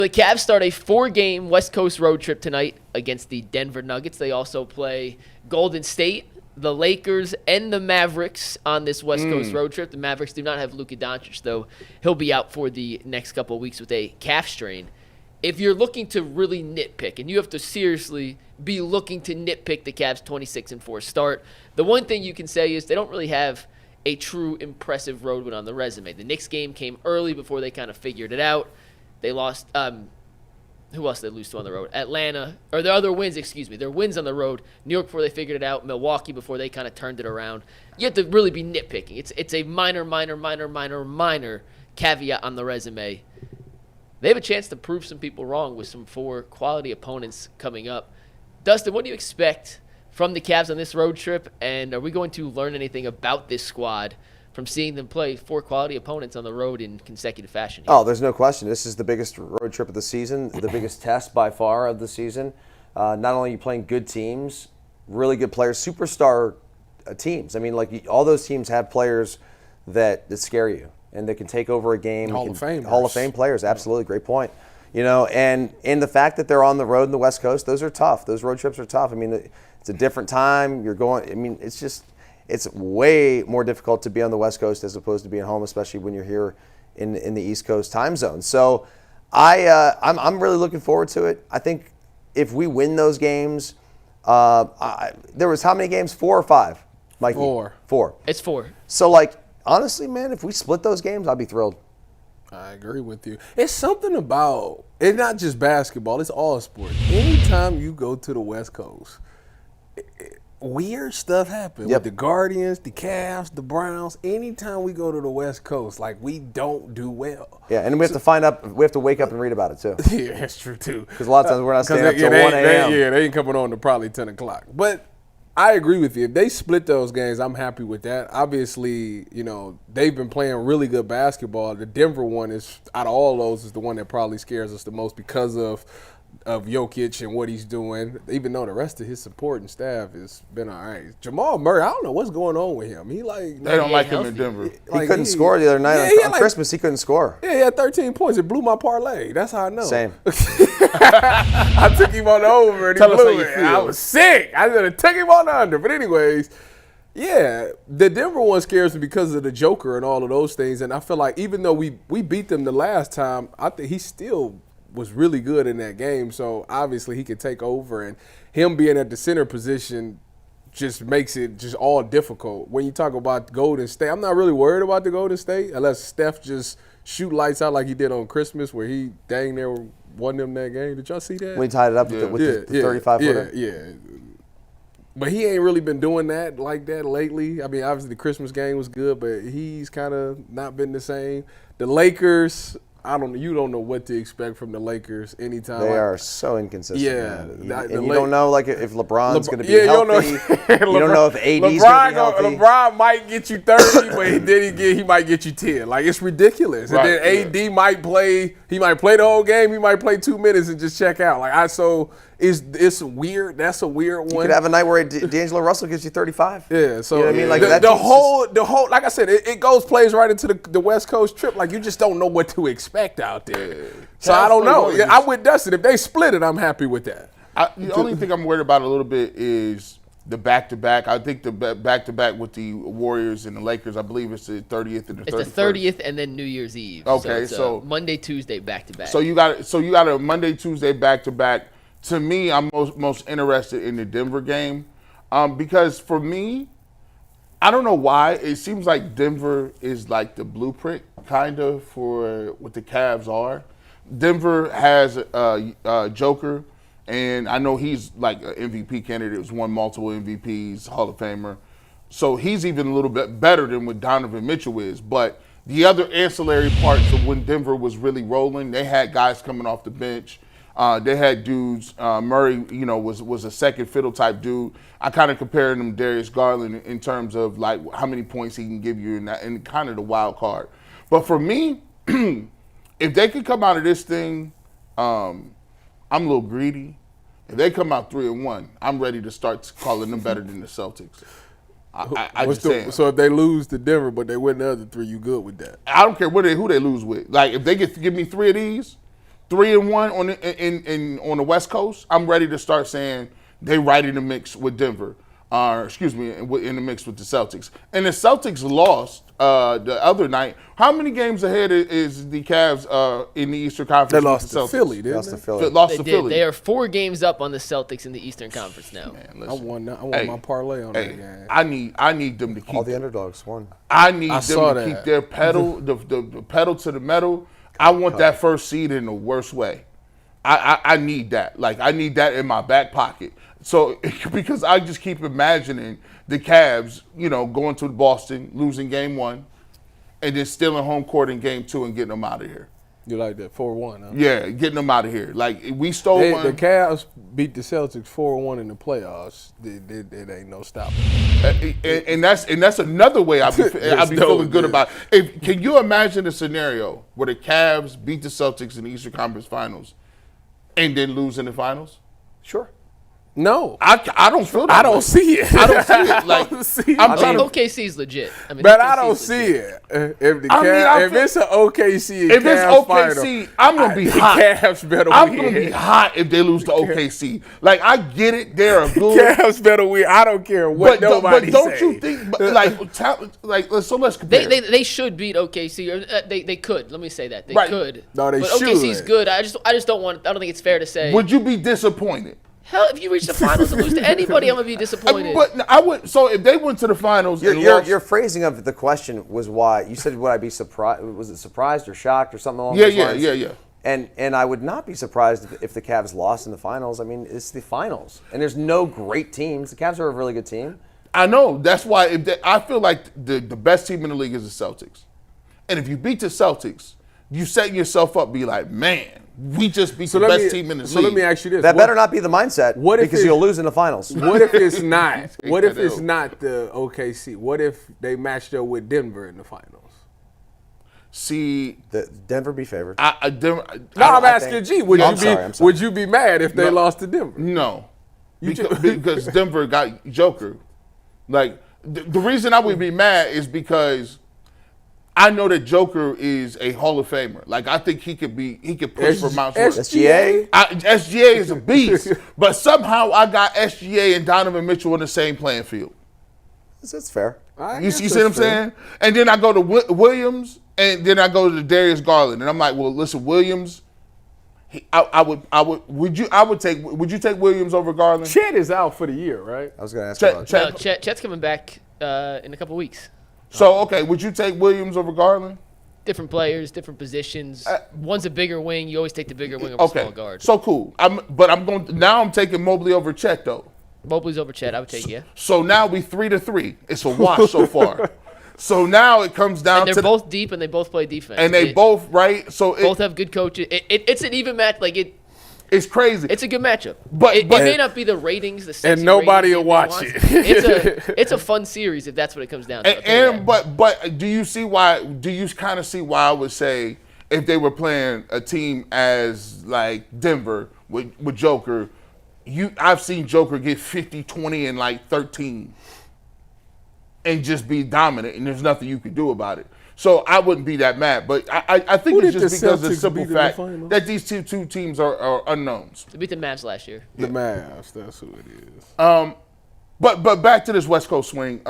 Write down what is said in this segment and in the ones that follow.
The Cavs start a 4-game West Coast road trip tonight against the Denver Nuggets. They also play Golden State, the Lakers, and the Mavericks on this West Coast road trip. The Mavericks do not have Luka Doncic, though. He'll be out for the next couple of weeks with a calf strain. If you're looking to really nitpick, and you have to seriously be looking to nitpick the Cavs' 26-4 start, the one thing you can say is they don't really have a true impressive road win on the resume. The Knicks game came early before they kind of figured it out. They lost who else did they lose to on the road? Atlanta, or their other wins, excuse me. Their wins on the road. New York before they figured it out. Milwaukee before they kind of turned it around. You have to really be nitpicking. It's a minor caveat on the resume. They have a chance to prove some people wrong with some 4 quality opponents coming up. Dustin, what do you expect from the Cavs on this road trip, and are we going to learn anything about this squad from seeing them play 4 quality opponents on the road in consecutive fashion here? Oh, there's no question. This is the biggest road trip of the season, the biggest test by far of the season. Not only are you playing good teams, really good players, superstar teams. I mean, like all those teams have players that scare you and that can take over a game. Hall of Fame players, absolutely. Great point. You know, and the fact that they're on the road in the West Coast, those are tough. Those road trips are tough. I mean, it's a different time. It's way more difficult to be on the West Coast as opposed to being home, especially when you're here in the East Coast time zone. So I'm really looking forward to it. I think if we win those games, there was how many games? 4 or 5, Mikey? 4. It's 4. So, like, honestly, man, if we split those games, I'd be thrilled. I agree with you. It's something about, it's not just basketball, it's all sports. Anytime you go to the West Coast, weird stuff happens with the Guardians, the Cavs, the Browns. Anytime we go to the West Coast, like, we don't do well. Yeah, and we have to wake up and read about it too. Yeah, that's true too. Because a lot of times we're not staying up till 1 a.m. They ain't coming on to probably 10 o'clock. But I agree with you. If they split those games, I'm happy with that. Obviously, you know, they've been playing really good basketball. The Denver one is, out of all those, is the one that probably scares us the most because of Jokic and what he's doing, even though the rest of his supporting staff has been all right. Jamal Murray, I don't know what's going on with him. They don't like him in Denver. He couldn't score the other night on Christmas. He couldn't score. Yeah, he had 13 points. It blew my parlay. That's how I know. Same. I took him on the over and he blew it. I was sick. I should have took him on the under. But anyways, yeah, the Denver one scares me because of the Joker and all of those things. And I feel like even though we beat them the last time, I think he still was really good in that game. So obviously he could take over, and him being at the center position just makes it just all difficult. When you talk about Golden State, I'm not really worried about the Golden State unless Steph just shoot lights out like he did on Christmas where he dang near won them that game. Did y'all see that? When he tied it up with the 35-footer? Yeah. But he ain't really been doing that like that lately. I mean, obviously the Christmas game was good, but he's kind of not been the same. The Lakers, you don't know what to expect from the Lakers anytime. They are so inconsistent. Yeah. You don't know if LeBron's going to be healthy. You don't know if AD's going to be healthy. LeBron might get you 30, but then he might get you 10. Like, it's ridiculous. Right, and then AD might play. He might play the whole game. He might play 2 minutes and just check out. It's weird. That's a weird one. You could have a night where D'Angelo Russell gives you 35. Yeah. So you know what I mean? Like the whole like I said, it plays right into the West Coast trip. Like, you just don't know what to expect out there. So I don't know. I'm with Dustin. If they split it, I'm happy with that. The only thing I'm worried about a little bit is the back-to-back. I think the back-to-back with the Warriors and the Lakers, I believe it's the 30th and the 31st. It's the 30th and then New Year's Eve. Okay, so Monday, Tuesday, back-to-back. So you got a Monday, Tuesday back-to-back. To me, I'm most interested in the Denver game because for me, I don't know why, it seems like Denver is like the blueprint kind of for what the Cavs are. Denver has a Joker, and I know he's like an MVP candidate. He's won multiple MVPs, Hall of Famer. So he's even a little bit better than what Donovan Mitchell is. But the other ancillary parts of when Denver was really rolling, they had guys coming off the bench. They had dudes. Murray, was a second fiddle type dude. I kind of compared him to Darius Garland in terms of like how many points he can give you and kind of the wild card. But for me, if they could come out of this thing, I'm a little greedy. If they come out 3-1, I'm ready to start calling them better than the Celtics. So if they lose to Denver but they win the other 3, you good with that? I don't care who they lose with. Like if they give me 3 of these. 3-1 on the West Coast, I'm ready to start saying they right in the mix with Denver. In the mix with the Celtics. And the Celtics lost the other night. How many games ahead is the Cavs in the Eastern Conference? They lost with the to Celtics? Philly, didn't Lost they? to Philly. Lost to Philly. They are 4 games up on the Celtics in the Eastern Conference now. Man, I listen. won Hey, my parlay on that game. I need them to keep All the underdogs won. I need saw them to that. keep their pedal, the pedal to the metal. I want that first seed in the worst way. I need that. Like, I need that in my back pocket. So, because I just keep imagining the Cavs, going to Boston, losing game 1, and then stealing home court in game 2 and getting them out of here. You like that 4-1, huh? Yeah, getting them out of here. Like, we stole one. The Cavs beat the Celtics 4-1 in the playoffs. It ain't no stopping. And that's another way I'll be feeling good about it. Can you imagine a scenario where the Cavs beat the Celtics in the Eastern Conference Finals and then lose in the finals? Sure. No. I don't feel that. I don't see it. I don't see it. Like, I don't see it. I'm trying to. OKC's legit. But I OKC don't is see legit. it. If feel- it's an OKC, If it's OKC, I'm gonna be hot. Cavs better I'm win. gonna be hot if they lose to OKC. Like, I get it, they're a good. Cavs better win. I don't care what nobody but don't say. you think? Let's compare. They should beat OKC, or they could. Let me say that they Right. could. No, they but should. OKC's good. I just don't want. I don't think it's fair to say. Would you be disappointed? Hell, if you reach the finals and lose to anybody, I'm gonna be disappointed. But I would. So if they went to the finals, and lost, Your phrasing of the question was why. You said, would I be surprised? Was it surprised or shocked or something along those lines? yeah. And I would not be surprised if the Cavs lost in the finals. I mean, it's the finals, and there's no great teams. The Cavs are a really good team. I know. That's why I feel like the best team in the league is the Celtics. And if you beat the Celtics, you setting yourself up, be like, man, we just beat the best team in the league. So let me ask you this: That better not be the mindset. what if because it- you'll lose in the finals. What if it's not? What if that it's out. not the OKC? What if they matched up with Denver in the finals? See, Denver be favored. No, I'm asking think- G. Would No, you I'm be? sorry, I'm sorry. Would you be mad if they lost to Denver? no, because Denver got Joker. Like the reason I would be mad is because I know that Joker is a Hall of Famer. Like, I think he could push for Mount Rushmore. SGA? SGA is a beast, but somehow I got SGA and Donovan Mitchell on the same playing field. That's fair. You see what I'm saying? And then I go to Williams, and then I go to Darius Garland, and I'm like, well, listen, Williams. Would you take Williams over Garland? Chet is out for the year, right? I was going to ask Chet- about Chet- No, Chet's coming back in a couple weeks. So, okay, would you take Williams over Garland? Different players, different positions. One's a bigger wing. You always take the bigger wing over Okay, small guard. so cool. I'm taking Mobley over Chet though. Mobley's over Chet. I would take you. So now we 3-3. It's a wash so far. So now it comes down And to they're both deep, and they both play defense. and they both right. So both have good coaches. It's an even match. it's crazy. It's a good matchup. But- it but- may not be the ratings, the sexy And nobody ratings will everyone watch wants. It's a fun series if that's what it comes down to. I'll tell you that. but do you see why? Do you kind of see why I would say if they were playing a team as like Denver with Joker, I've seen Joker get 50, 20, and like 13, and just be dominant, and there's nothing you can do about it. So I wouldn't be that mad, but I think Who it's did just the because of the Celtics simple beat in the fact finals? that these two teams are unknowns. They beat the Mavs last year. The Mavs, that's who it is. But back to this West Coast swing.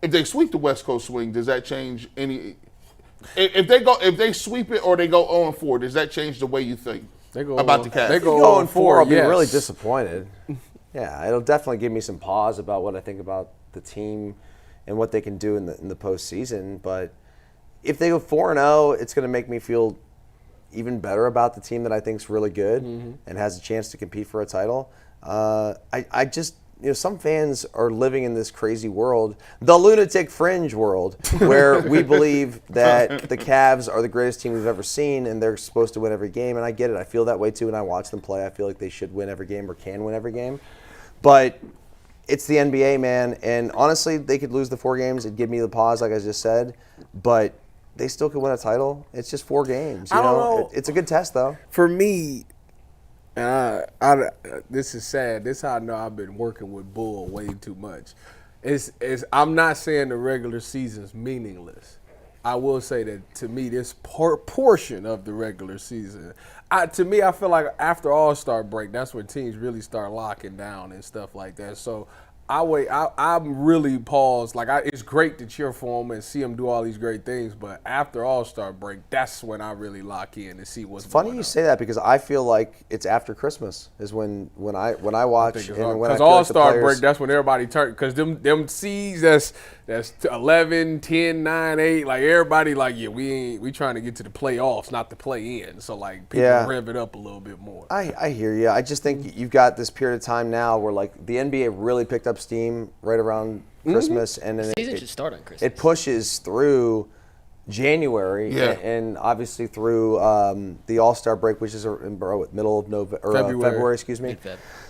If they sweep the West Coast swing, does that change any? If they sweep it or they go 0-4, does that change the way you think about the Cavs? They go Going 4, I'll be yes. really disappointed. Yeah, it'll definitely give me some pause about what I think about the team and what they can do in the postseason. But if they go 4-0, it's going to make me feel even better about the team that I think is really good and has a chance to compete for a title. I just, some fans are living in this crazy world, the lunatic fringe world, where we believe that the Cavs are the greatest team we've ever seen and they're supposed to win every game. And I get it. I feel that way too when I watch them play. I feel like they should win every game or can win every game. But it's the NBA, man. And honestly, they could lose the 4 games. It'd give me the pause, like I just said. But they still could win a title. It's just 4 games. You I don't know. It's a good test, though. For me, and this is sad. This is how I know I've been working with Bull way too much. I'm not saying the regular season's meaningless. I will say that to me, this portion of the regular season, I feel like after All-Star break, that's when teams really start locking down and stuff like that. So I'm really paused. Like, it's great to cheer for them and see them do all these great things, but after All-Star break, that's when I really lock in and see what's going on. Funny you say that because I feel like it's after Christmas is when I watch and when I because feel All-Star like the players, break, that's when everybody turn, because them seeds that's 11, 10, 9, 8, like everybody like, yeah, we trying to get to the playoffs, not the play in. So like people rev it up a little bit more. I hear you. I just think you've got this period of time now where like the NBA really picked up steam right around Christmas, and then the season should start on Christmas. It pushes through January and obviously through the All-Star break, which is in middle of February, excuse me.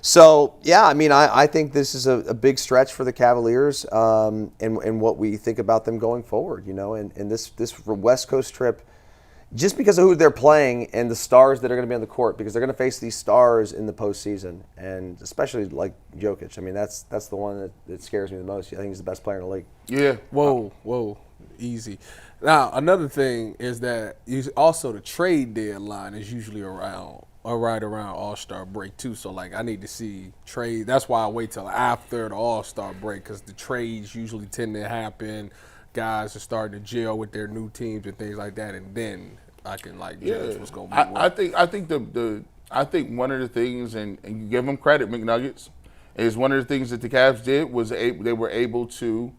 So yeah, I mean, I think this is a big stretch for the Cavaliers and what we think about them going forward. You know, and this West Coast trip, just because of who they're playing and the stars that are going to be on the court, because they're going to face these stars in the postseason, and especially like Jokic. I mean, that's the one that scares me the most. I think he's the best player in the league. Yeah. Whoa, easy. Now, another thing is that also the trade deadline is usually right around All-Star break too. So like I need to see trade. That's why I wait till after the All-Star break, because the trades usually tend to happen. Guys are starting to gel with their new teams and things like that, and then I can judge what's going to be. I think one of the things, and you give them credit, McNuggets, is one of the things that the Cavs did was they were able to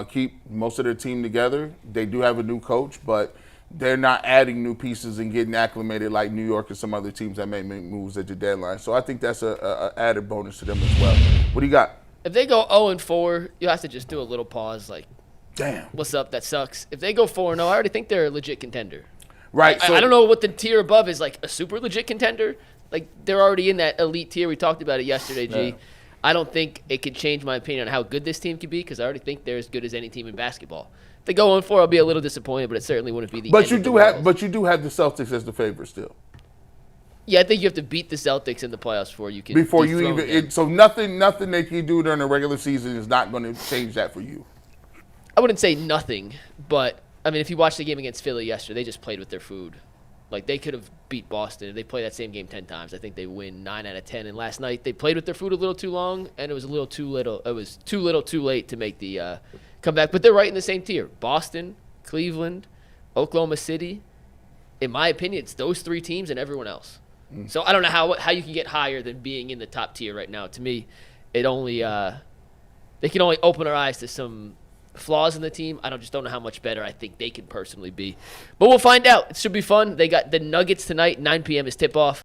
keep most of their team together. They do have a new coach, but they're not adding new pieces and getting acclimated like New York and some other teams that may make moves at the deadline. So I think that's a added bonus to them as well. What do you got? If they go 0-4, you have to just do a little pause, like, damn, what's up? That sucks. If they go 4-0, I already think they're a legit contender. Right. I don't know what the tier above is, like a super legit contender. Like they're already in that elite tier. We talked about it yesterday, G. I don't think it could change my opinion on how good this team could be, because I already think they're as good as any team in basketball. If they go 0-4, I'll be a little disappointed, but it certainly wouldn't be the end of the world. But you do have the Celtics as the favorite still. Yeah, I think you have to beat the Celtics in the playoffs before you can. So nothing they can do during the regular season is not going to change that for you. I wouldn't say nothing, but I mean, if you watched the game against Philly yesterday, they just played with their food. Like they could have beat Boston if they played that same game 10 times. I think they win 9 out of 10. And last night they played with their food a little too long, and it was a little too little. It was too little, too late to make the comeback. But they're right in the same tier: Boston, Cleveland, Oklahoma City. In my opinion, it's those three teams and everyone else. So I don't know how you can get higher than being in the top tier right now. To me, it only they can only open our eyes to some flaws in the team. I just don't know how much better I think they can personally be. But we'll find out. It should be fun. They got the Nuggets tonight. 9 p.m. is tip-off.